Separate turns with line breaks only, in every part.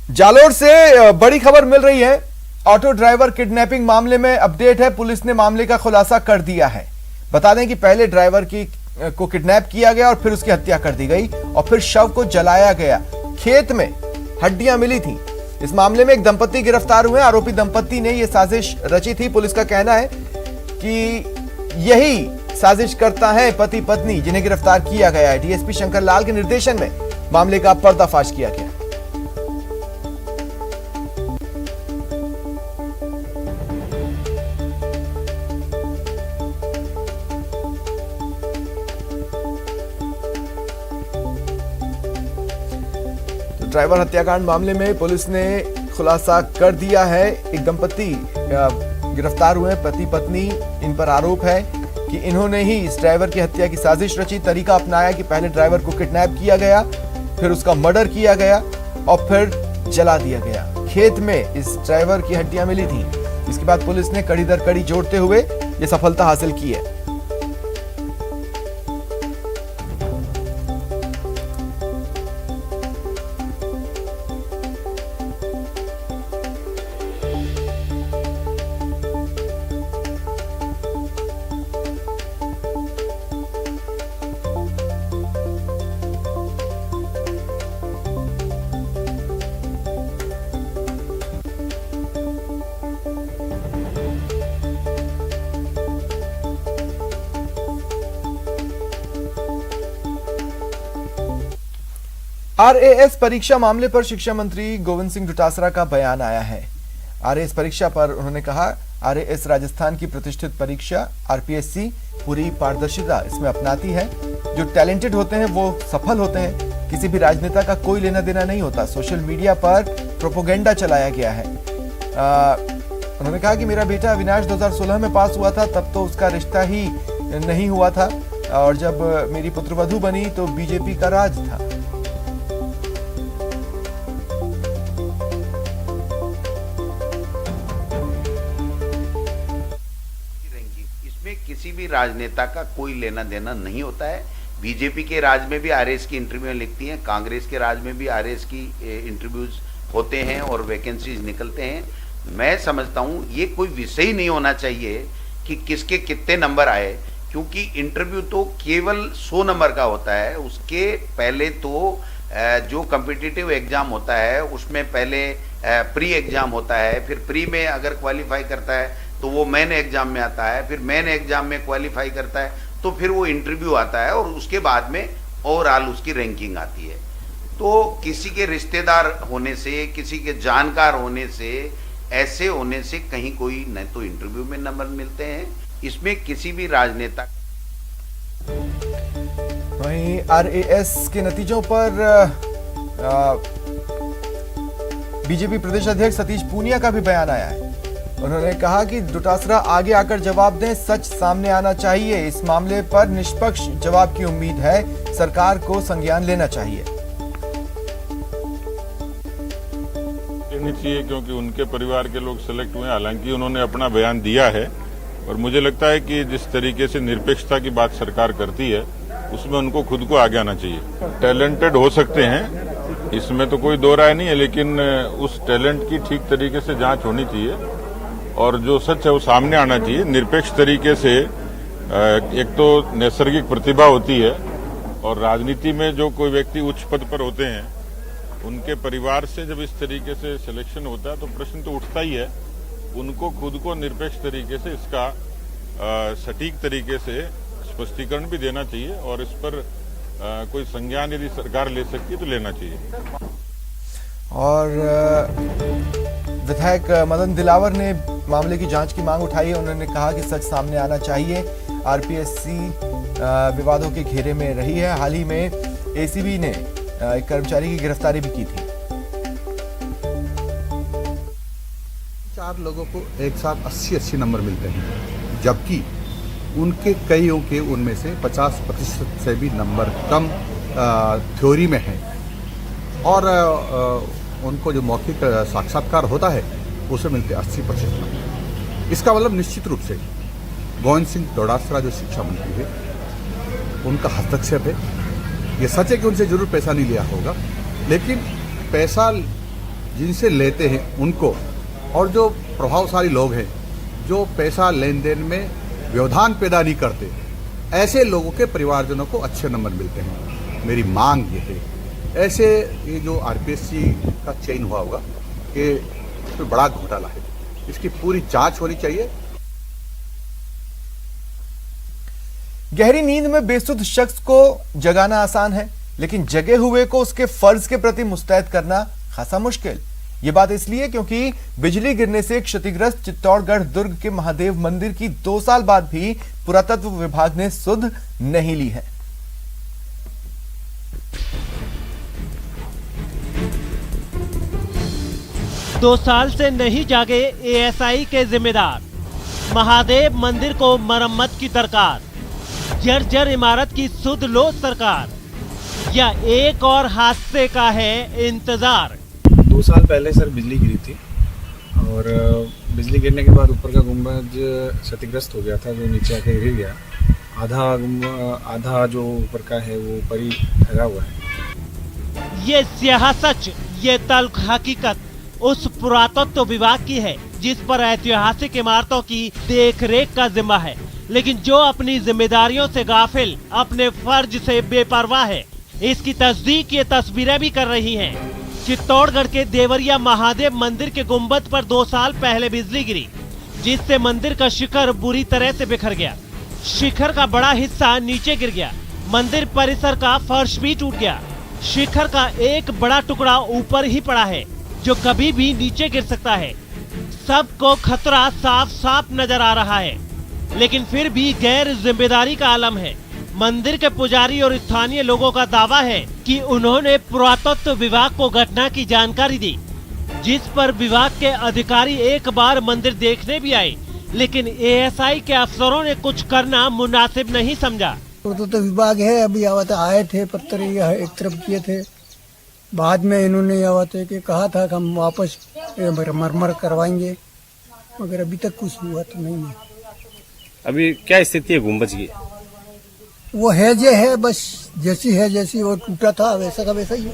जालोर से बड़ी खबर मिल रही है। ऑटो ड्राइवर किडनैपिंग मामले में अपडेट है। पुलिस ने मामले का खुलासा कर दिया है। बता दें कि पहले ड्राइवर को किडनैप किया गया और फिर उसकी हत्या कर दी गई और फिर शव को जलाया गया। खेत में हड्डियां मिली थी। इस मामले में एक दंपति गिरफ्तार हुए। आरोपी दंपति ने यह साजिश रची थी। पुलिस का कहना है कि यही साजिश करता है पति पत्नी जिन्हें गिरफ्तार किया गया है। डीएसपी शंकर लाल के निर्देशन में मामले का पर्दाफाश किया गया। ड्राइवर हत्याकांड मामले में पुलिस ने खुलासा कर दिया है। एक दंपति गिरफ्तार हुए, पति पत्नी। इन पर आरोप है कि इन्होंने ही इस ड्राइवर की हत्या की साजिश रची। तरीका अपनाया कि पहले ड्राइवर को किडनैप किया गया, फिर उसका मर्डर किया गया और फिर जला दिया गया। खेत में इस ड्राइवर की हड्डियां मिली थी। इसके बाद पुलिस ने कड़ी दर कड़ी जोड़ते हुए यह सफलता हासिल की है। आरएएस परीक्षा मामले पर शिक्षा मंत्री गोविंद सिंह डोटासरा का बयान आया है। आरएएस परीक्षा पर उन्होंने कहा, आरएएस राजस्थान की प्रतिष्ठित परीक्षा। आरपीएससी पूरी पारदर्शिता इसमें अपनाती है। जो टैलेंटेड होते हैं वो सफल होते हैं। किसी भी राजनेता का कोई लेना देना नहीं होता। सोशल मीडिया पर प्रोपोगेंडा चलाया गया है। उन्होंने कहा कि मेरा बेटा अविनाश 2016 में पास हुआ था, तब तो उसका रिश्ता ही नहीं हुआ था और जब मेरी पुत्रवधू बनी तो बीजेपी का राज था।
किसी भी राजनेता का कोई लेना देना नहीं होता है। बीजेपी के राज में भी आरएएस की इंटरव्यू लिखती हैं, कांग्रेस के राज में भी आरएएस की इंटरव्यूज होते हैं और वैकेंसीज निकलते हैं। मैं समझता हूं ये कोई विषय ही नहीं होना चाहिए कि किसके कितने नंबर आए, क्योंकि इंटरव्यू तो केवल 100 नंबर का होता है। उसके पहले तो जो कॉम्पिटिटिव एग्जाम होता है उसमें पहले प्री एग्जाम होता है, फिर प्री में अगर क्वालिफाई करता है तो वो मेन एग्जाम में आता है, फिर मेन एग्जाम में क्वालिफाई करता है तो फिर वो इंटरव्यू आता है और उसके बाद में ओवरऑल उसकी रैंकिंग आती है। तो किसी के रिश्तेदार होने से, किसी के जानकार होने से, ऐसे होने से कहीं कोई न तो इंटरव्यू में नंबर मिलते हैं। इसमें किसी भी राजनेता।
वहीं आरएएस के नतीजों पर बीजेपी प्रदेश अध्यक्ष सतीश पूनिया का भी बयान आया है। उन्होंने कहा कि डोटासरा आगे आकर जवाब दें, सच सामने आना चाहिए। इस मामले पर निष्पक्ष जवाब की उम्मीद है। सरकार को संज्ञान लेना चाहिए।
चाहिए क्योंकि उनके परिवार के लोग सेलेक्ट हुए। हालांकि उन्होंने अपना बयान दिया है और मुझे लगता है कि जिस तरीके से निरपेक्षता की बात सरकार करती है उसमें उनको खुद को आगे आना चाहिए। टैलेंटेड हो सकते हैं, इसमें तो कोई दो राय नहीं है, लेकिन उस टैलेंट की ठीक तरीके से जांच होनी चाहिए और जो सच है वो सामने आना चाहिए। निरपेक्ष तरीके से एक तो नैसर्गिक प्रतिभा होती है और राजनीति में जो कोई व्यक्ति उच्च पद पर होते हैं उनके परिवार से जब इस तरीके से सिलेक्शन होता है तो प्रश्न तो उठता ही है। उनको खुद को निरपेक्ष तरीके से इसका सटीक तरीके से स्पष्टीकरण भी देना चाहिए और इस पर कोई संज्ञान यदि सरकार ले सकती है तो लेना चाहिए।
और विधायक मदन दिलावर ने मामले की जांच की मांग उठाई है। उन्होंने कहा कि सच सामने आना चाहिए। आरपीएससी विवादों के घेरे में रही है। हाल ही में एसीबी ने एक कर्मचारी की गिरफ्तारी भी की थी।
4 लोगों को एक साथ 80 नंबर मिलते हैं, जबकि उनके कईयों के उनमें से 50% से भी नंबर कम थ्योरी में है और उनको जो मौखिक साक्षात्कार होता है उसे मिलते 80% नंबर। इसका मतलब निश्चित रूप से गोविंद सिंह डोटासरा जो शिक्षा मंत्री है उनका हस्तक्षेप है। ये सच है कि उनसे जरूर पैसा नहीं लिया होगा, लेकिन पैसा जिनसे लेते हैं उनको, और जो प्रभावशाली लोग हैं जो पैसा लेन देन में व्यवधान पैदा नहीं करते, ऐसे लोगों के परिवारजनों को अच्छे नंबर मिलते हैं। मेरी मांग ये है, ऐसे ये जो आरपीएससी का चयन हुआ होगा कि इसमें बड़ा घोटाला है, इसकी पूरी जांच होनी चाहिए।
गहरी नींद में बेसुध शख्स को जगाना आसान है, लेकिन जगे हुए को उसके फर्ज के प्रति मुस्तैद करना खासा मुश्किल। ये बात इसलिए क्योंकि बिजली गिरने से क्षतिग्रस्त चित्तौड़गढ़ दुर्ग के महादेव मंदिर की 2 साल बाद भी पुरातत्व विभाग ने सुध नहीं ली है।
दो साल से नहीं जागे एएसआई के जिम्मेदार, महादेव मंदिर को मरम्मत की दरकार, जर्जर इमारत की सुध लो सरकार, या एक और हादसे का है इंतजार।
2 साल पहले सर बिजली गिरी थी और बिजली गिरने के बाद ऊपर का गुंबद क्षतिग्रस्त हो गया था, जो नीचे आके गिर गया। आधा जो ऊपर का है वो ऊपर ही ठहरा हुआ है।
ये स्याह सच, ये तल्ख हकीकत उस पुरातत्व विभाग की है जिस पर ऐतिहासिक इमारतों की देखरेख का जिम्मा है, लेकिन जो अपनी जिम्मेदारियों से गाफिल, अपने फर्ज से बेपरवाह है। इसकी तस्दीक ये तस्वीरें भी कर रही हैं। चित्तौड़गढ़ के देवरिया महादेव मंदिर के गुंबद पर 2 साल पहले बिजली गिरी, जिससे मंदिर का शिखर बुरी तरह से बिखर गया। शिखर का बड़ा हिस्सा नीचे गिर गया, मंदिर परिसर का फर्श भी टूट गया। शिखर का एक बड़ा टुकड़ा ऊपर ही पड़ा है, जो कभी भी नीचे गिर सकता है। सबको खतरा साफ साफ नजर आ रहा है, लेकिन फिर भी गैर जिम्मेदारी का आलम है। मंदिर के पुजारी और स्थानीय लोगों का दावा है कि उन्होंने पुरातत्व विभाग को घटना की जानकारी दी, जिस पर विभाग के अधिकारी एक बार मंदिर देखने भी आए, लेकिन एएसआई के अफसरों ने कुछ करना मुनासिब नहीं समझा।
पुरातत्व विभाग है, अभी आए थे, पत्थर एक तरफ किए थे, बाद में इन्होंने कि कहा था कि हम वापस मरम्मत करवाएंगे, मगर अभी तक कुछ हुआ तो नहीं है।
अभी क्या स्थिति है गुंबद की?
वो है जो है, बस जैसी वो टूटा था वैसा का वैसा ही है।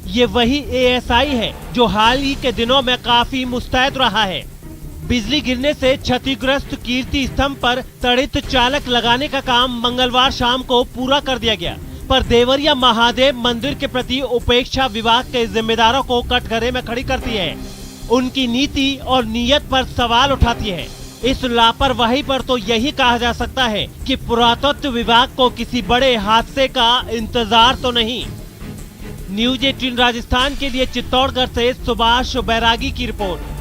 ये वही एएसआई है जो हाल ही के दिनों में काफी मुस्तैद रहा है। बिजली गिरने से क्षतिग्रस्त कीर्ति स्तंभ पर तड़ित चालक लगाने का काम मंगलवार शाम को पूरा कर दिया गया, पर देवरिया महादेव मंदिर के प्रति उपेक्षा विभाग के जिम्मेदारों को कटघरे में खड़ी करती है, उनकी नीति और नीयत पर सवाल उठाती है। इस लापरवाही पर तो यही कहा जा सकता है कि पुरातत्व विभाग को किसी बड़े हादसे का इंतजार तो नहीं। न्यूज 18 राजस्थान के लिए चित्तौड़गढ़ से सुभाष बैरागी की रिपोर्ट।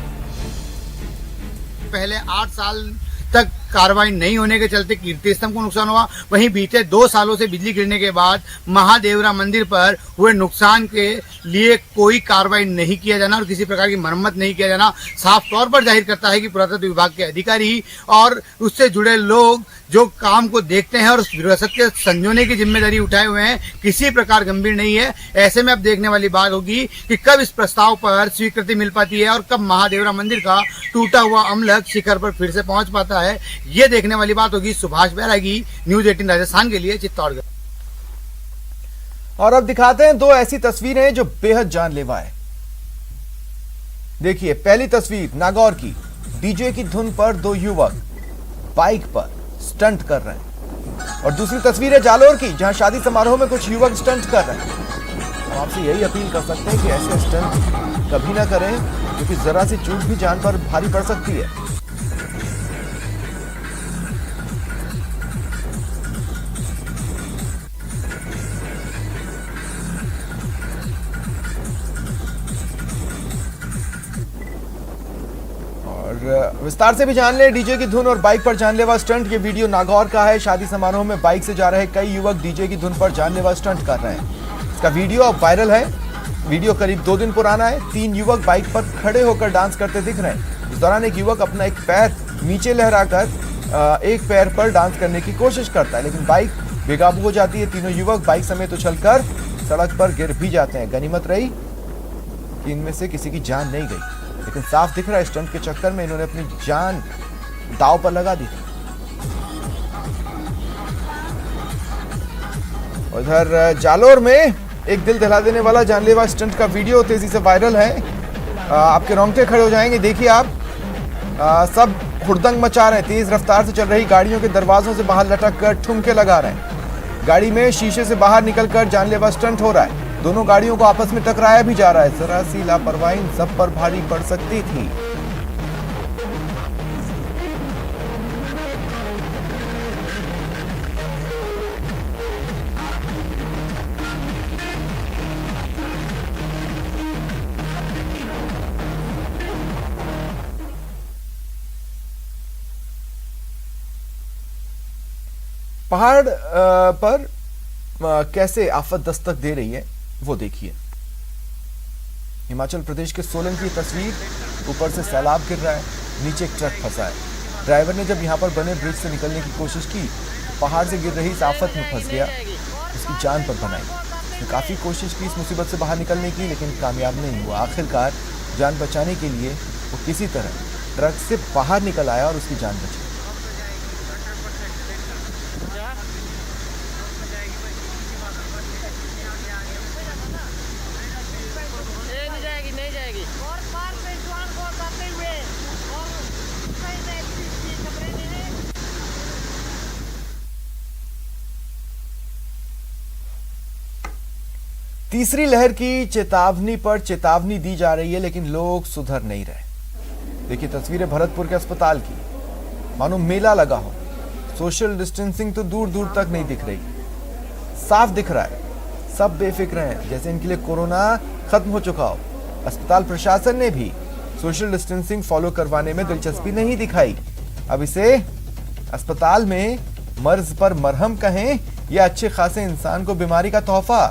पहले 8 साल तक कार्रवाई नहीं होने के चलते कीर्ति स्तंभ को नुकसान हुआ, वहीं बीते 2 सालों से बिजली गिरने के बाद महादेवरा मंदिर पर हुए नुकसान के लिए कोई कार्रवाई नहीं किया जाना और किसी प्रकार की मरम्मत नहीं किया जाना साफ तौर पर जाहिर करता है कि पुरातत्व विभाग के अधिकारी और उससे जुड़े लोग जो काम को देखते हैं और उस विरासत के संजोने की जिम्मेदारी उठाए हुए हैं, किसी प्रकार गंभीर नहीं है। ऐसे में अब देखने वाली बात होगी कि कब इस प्रस्ताव पर स्वीकृति मिल पाती है और कब महादेवरा मंदिर का टूटा हुआ अमलक शिखर पर फिर से पहुंच पाता है, ये देखने वाली बात होगी। सुभाष बैरागी, न्यूज 18 राजस्थान के लिए चित्तौड़गढ़।
और अब दिखाते हैं 2 ऐसी तस्वीरें जो बेहद जानलेवा है। देखिए, पहली तस्वीर नागौर की, डीजे की धुन पर 2 युवक बाइक पर स्टंट कर रहे हैं, और दूसरी तस्वीर है जालोर की, जहां शादी समारोह में कुछ युवक स्टंट कर रहे हैं। हम आपसे यही अपील कर सकते हैं कि ऐसे स्टंट कभी ना करें, क्योंकि जरा सी चूक भी जान पर भारी पड़ सकती है। विस्तार से भी जान ले डीजे की धुन और बाइक पर जानलेवा स्टंट। ये वीडियो नागौर का है। शादी समारोह में बाइक से जा रहे कई युवक डीजे की धुन पर जानलेवा स्टंट कर रहे हैं। इसका वीडियो अब वायरल है। वीडियो करीब 2 दिन पुराना है। 3 युवक बाइक पर खड़े होकर डांस करते दिख रहे हैं। इस दौरान एक युवक अपना एक पैर नीचे लहराकर एक पैर पर डांस करने की कोशिश करता है, लेकिन बाइक बेकाबू हो जाती है। तीनों युवक बाइक समेत उछलकर सड़क पर गिर भी जाते हैं। गनीमत रही कि इनमें से किसी की जान नहीं गई, लेकिन साफ दिख रहा है स्टंट के चक्कर में इन्होंने अपनी जान दांव पर लगा दी थी। उधर जालोर में एक दिल दहला देने वाला जानलेवा स्टंट का वीडियो तेजी से वायरल है। आपके रोंगटे खड़े हो जाएंगे। देखिए आप सब हुड़दंग मचा रहे हैं, तेज रफ्तार से चल रही गाड़ियों के दरवाजों से बाहर लटक कर ठुमके लगा रहे हैं। गाड़ी में शीशे से बाहर निकलकर जानलेवा स्टंट हो रहा है। दोनों गाड़ियों को आपस में टकराया भी जा रहा है। जरा सी लापरवाही इन सब पर भारी पड़ सकती थी। पहाड़ पर कैसे आफत दस्तक दे रही है वो देखिए। हिमाचल प्रदेश के सोलन की तस्वीर, ऊपर से सैलाब गिर रहा है, नीचे एक ट्रक फंसा है। ड्राइवर ने जब यहां पर बने ब्रिज से निकलने की कोशिश की, पहाड़ से गिर रही इस आफत में फंस गया, उसकी जान पर बनाई। उसने काफी कोशिश की इस मुसीबत से बाहर निकलने की, लेकिन कामयाब नहीं हुआ। आखिरकार जान बचाने के लिए वो किसी तरह ट्रक से बाहर निकल आया और उसकी जान बची। तीसरी लहर की चेतावनी पर चेतावनी दी जा रही है, लेकिन लोग सुधर नहीं रहे। देखिए तस्वीरें भरतपुर के अस्पताल की, मानो मेला लगा हो। सोशल डिस्टेंसिंग तो दूर दूर तक नहीं दिख रही। साफ दिख रहा है सब बेफिक्र हैं, जैसे इनके लिए कोरोना खत्म हो चुका हो। अस्पताल प्रशासन ने भी सोशल डिस्टेंसिंग फॉलो करवाने में दिलचस्पी नहीं दिखाई। अब इसे अस्पताल में मर्ज पर मरहम कहें या अच्छे खासे इंसान को बीमारी का तोहफा,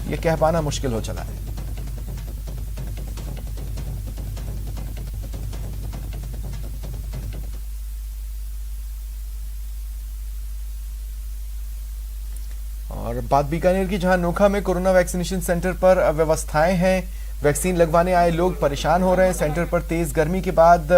यह कह पाना मुश्किल हो चला है। और बात बीकानेर की, जहां नोखा में कोरोना वैक्सीनेशन सेंटर पर अव्यवस्थाएं हैं। वैक्सीन लगवाने आए लोग परेशान हो रहे हैं। सेंटर पर तेज गर्मी के बाद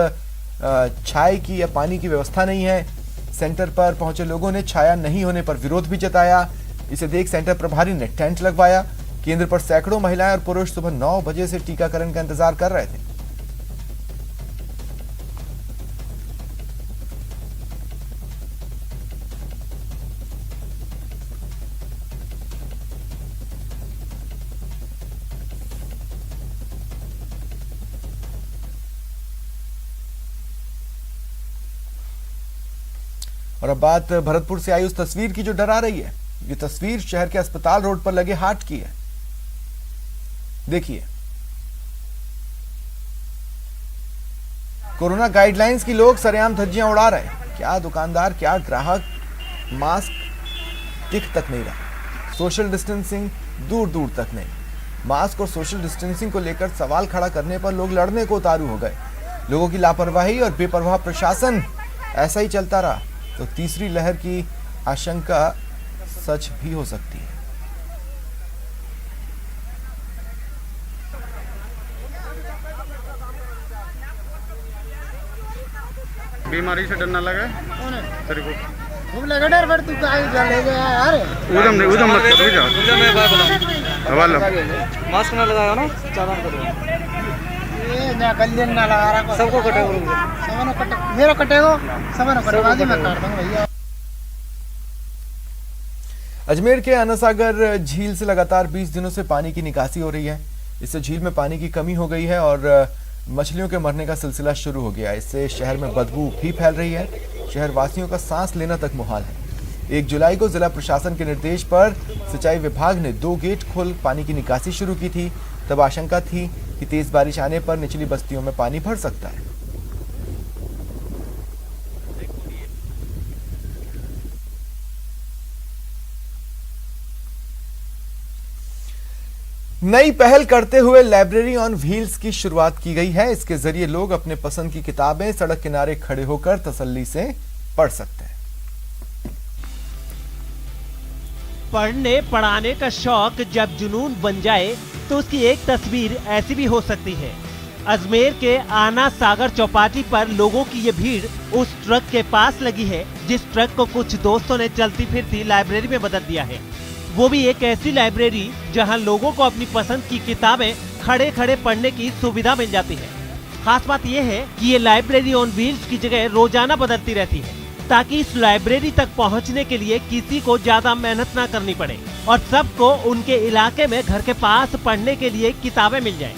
छाया की या पानी की व्यवस्था नहीं है। सेंटर पर पहुंचे लोगों ने छाया नहीं होने पर विरोध भी जताया। इसे देख सेंटर प्रभारी ने टेंट लगवाया। केंद्र पर सैकड़ों महिलाएं और पुरुष सुबह 9 बजे से टीकाकरण का इंतजार कर रहे थे। और अब बात भरतपुर से आई उस तस्वीर की जो डरा रही है। ये तस्वीर शहर के अस्पताल रोड पर लगे हाट की है। देखिए, कोरोना गाइडलाइंस की लोग सरेआम धज्जियां उड़ा रहे हैं। क्या दुकानदार, क्या ग्राहक, मास्क दिख तक नहीं रहा। सोशल डिस्टेंसिंग दूर दूर तक नहीं। मास्क और सोशल डिस्टेंसिंग को लेकर सवाल खड़ा करने पर लोग लड़ने को उतारू हो गए। लोगों की लापरवाही और बेपरवाह प्रशासन ऐसा ही चलता रहा तो तीसरी लहर की आशंका सच भी हो सकती है।
बीमारी से डरना लगा तेरे को?
खूब लगा डर, पर तू कहाँ ले गया यार?
उधम मत करो, जा हवाला
मास्क ना लगाया ना, चालान करो।
ये ना गलियन ना लगा रहा,
सबको कटेगा,
सबनो कटे, मेरा कटेगा, सबनो कटेगा, आज मैं काट दूंगा भैया।
अजमेर के अन्नासागर झील से लगातार 20 दिनों से पानी की निकासी हो रही है। इससे झील में पानी की कमी हो गई है और मछलियों के मरने का सिलसिला शुरू हो गया है। इससे शहर में बदबू भी फैल रही है। शहर वासियों का सांस लेना तक मुहाल है। 1 जुलाई को जिला प्रशासन के निर्देश पर सिंचाई विभाग ने 2 गेट खोल पानी की निकासी शुरू की थी। तब आशंका थी कि तेज बारिश आने पर निचली बस्तियों में पानी भर सकता है। नई पहल करते हुए लाइब्रेरी ऑन व्हील्स की शुरुआत की गई है। इसके जरिए लोग अपने पसंद की किताबें सड़क किनारे खड़े होकर तसल्ली से पढ़ सकते हैं।
पढ़ने पढ़ाने का शौक जब जुनून बन जाए तो उसकी एक तस्वीर ऐसी भी हो सकती है। अजमेर के आना सागर चौपाटी पर लोगों की ये भीड़ उस ट्रक के पास लगी है जिस ट्रक को कुछ दोस्तों ने चलती फिरती लाइब्रेरी में बदल दिया है। वो भी एक ऐसी लाइब्रेरी जहां लोगों को अपनी पसंद की किताबें खड़े खड़े पढ़ने की सुविधा मिल जाती है। खास बात यह है कि ये लाइब्रेरी ऑन व्हील्स की जगह रोजाना बदलती रहती है, ताकि इस लाइब्रेरी तक पहुंचने के लिए किसी को ज्यादा मेहनत ना करनी पड़े और सबको उनके इलाके में घर के पास पढ़ने के लिए किताबें मिल जाएं।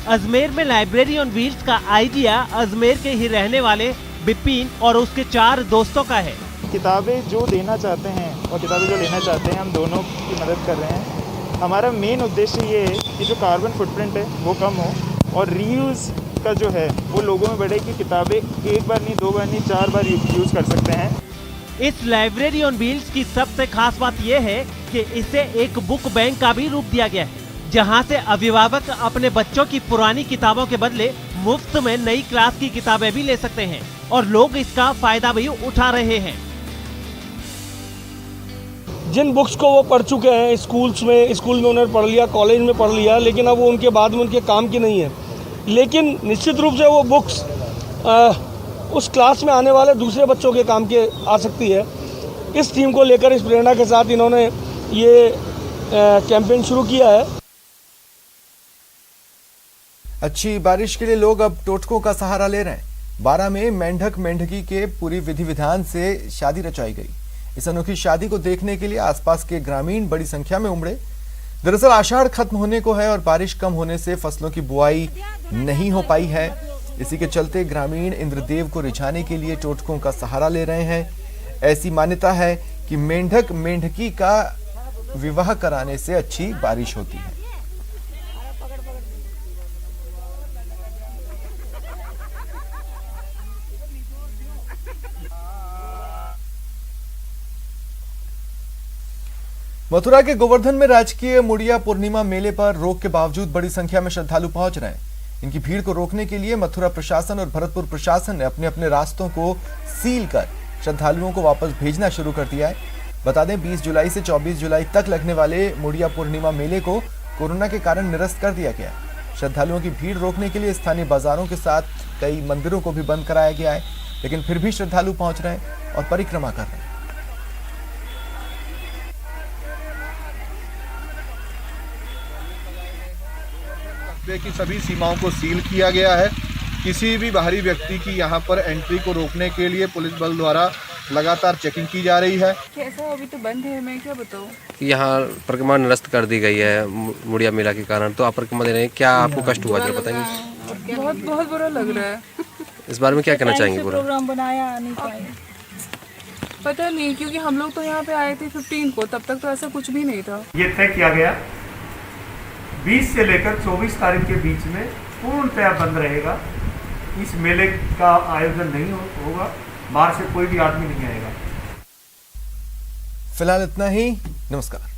अजमेर में लाइब्रेरी ऑन व्हील्स का आइडिया अजमेर के ही रहने वाले बिपिन और उसके 4 दोस्तों का है।
किताबें जो देना चाहते हैं और किताबें जो लेना चाहते हैं, हम दोनों की मदद कर रहे हैं। हमारा मेन उद्देश्य ये है कि जो कार्बन फुटप्रिंट है वो कम हो और रीयूज़ का जो है वो लोगों में बढ़े कि किताबें एक बार नहीं, 2 बार नहीं, 4 बार यूज़ कर सकते हैं।
इस लाइब्रेरी ऑन व्हील्स की सबसे खास बात यह है कि इसे एक बुक बैंक का भी रूप दिया गया है, जहां से अभिभावक अपने बच्चों की पुरानी किताबों के बदले मुफ्त में नई क्लास की किताबें भी ले सकते हैं और लोग इसका फायदा भी उठा रहे हैं।
जिन बुक्स को वो पढ़ चुके हैं स्कूल में उन्होंने पढ़ लिया, कॉलेज में पढ़ लिया, लेकिन अब वो उनके बाद में उनके काम की नहीं है, लेकिन निश्चित रूप से वो बुक्स उस क्लास में आने वाले दूसरे बच्चों के काम के आ सकती है। इस थीम को लेकर, इस प्रेरणा के साथ इन्होंने ये कैंपेन शुरू किया है।
अच्छी बारिश के लिए लोग अब टोटकों का सहारा ले रहे हैं। 12 में मेंढक मेंढकी के पूरी विधि विधान से शादी रचाई गई। इस अनोखी शादी को देखने के लिए आसपास के ग्रामीण बड़ी संख्या में उमड़े। दरअसल आषाढ़ खत्म होने को है और बारिश कम होने से फसलों की बुआई नहीं हो पाई है। इसी के चलते ग्रामीण इंद्रदेव को रिझाने के लिए टोटकों का सहारा ले रहे हैं। ऐसी मान्यता है कि मेंढक मेंढकी का विवाह कराने से अच्छी बारिश होती है। मथुरा के गोवर्धन में राजकीय मुड़िया पूर्णिमा मेले पर रोक के बावजूद बड़ी संख्या में श्रद्धालु पहुंच रहे हैं। इनकी भीड़ को रोकने के लिए मथुरा प्रशासन और भरतपुर प्रशासन ने अपने अपने रास्तों को सील कर श्रद्धालुओं को वापस भेजना शुरू कर दिया है। बता दें 20 जुलाई से 24 जुलाई तक लगने वाले मुड़िया पूर्णिमा मेले को कोरोना के कारण निरस्त कर दिया गया। श्रद्धालुओं की भीड़ रोकने के लिए स्थानीय बाजारों के साथ कई मंदिरों को भी बंद कराया गया है, लेकिन फिर भी श्रद्धालु पहुंच रहे हैं और परिक्रमा कर रहे हैं।
की सभी सीमाओं को सील किया गया है। किसी भी बाहरी व्यक्ति की यहां पर एंट्री को रोकने के लिए पुलिस बल द्वारा लगातार चेकिंग की जा रही है।
कैसा अभी तो बंद है, मैं क्या बताऊं।
यहाँ परिक्रमा निरस्त कर दी गई है मुड़िया मेला के कारण, तो आप परिक्रमा दे रहे हैं, क्या आपको कष्ट हुआ जरा बताएंगे?
बहुत बुरा लग रहा है।
इस बारे में क्या कहना चाहेंगे?
प्रोग्राम बनाया नहीं पाए, पता नहीं, क्योंकि हम लोग तो यहाँ पे आए थे 15 को, तब तक तो ऐसा कुछ भी नहीं था।
ये तय किया गया 20 से लेकर 24 तारीख के बीच में पूर्णतया बंद रहेगा। इस मेले का आयोजन नहीं होगा, बाहर से कोई भी आदमी नहीं आएगा।
फिलहाल इतना ही। नमस्कार।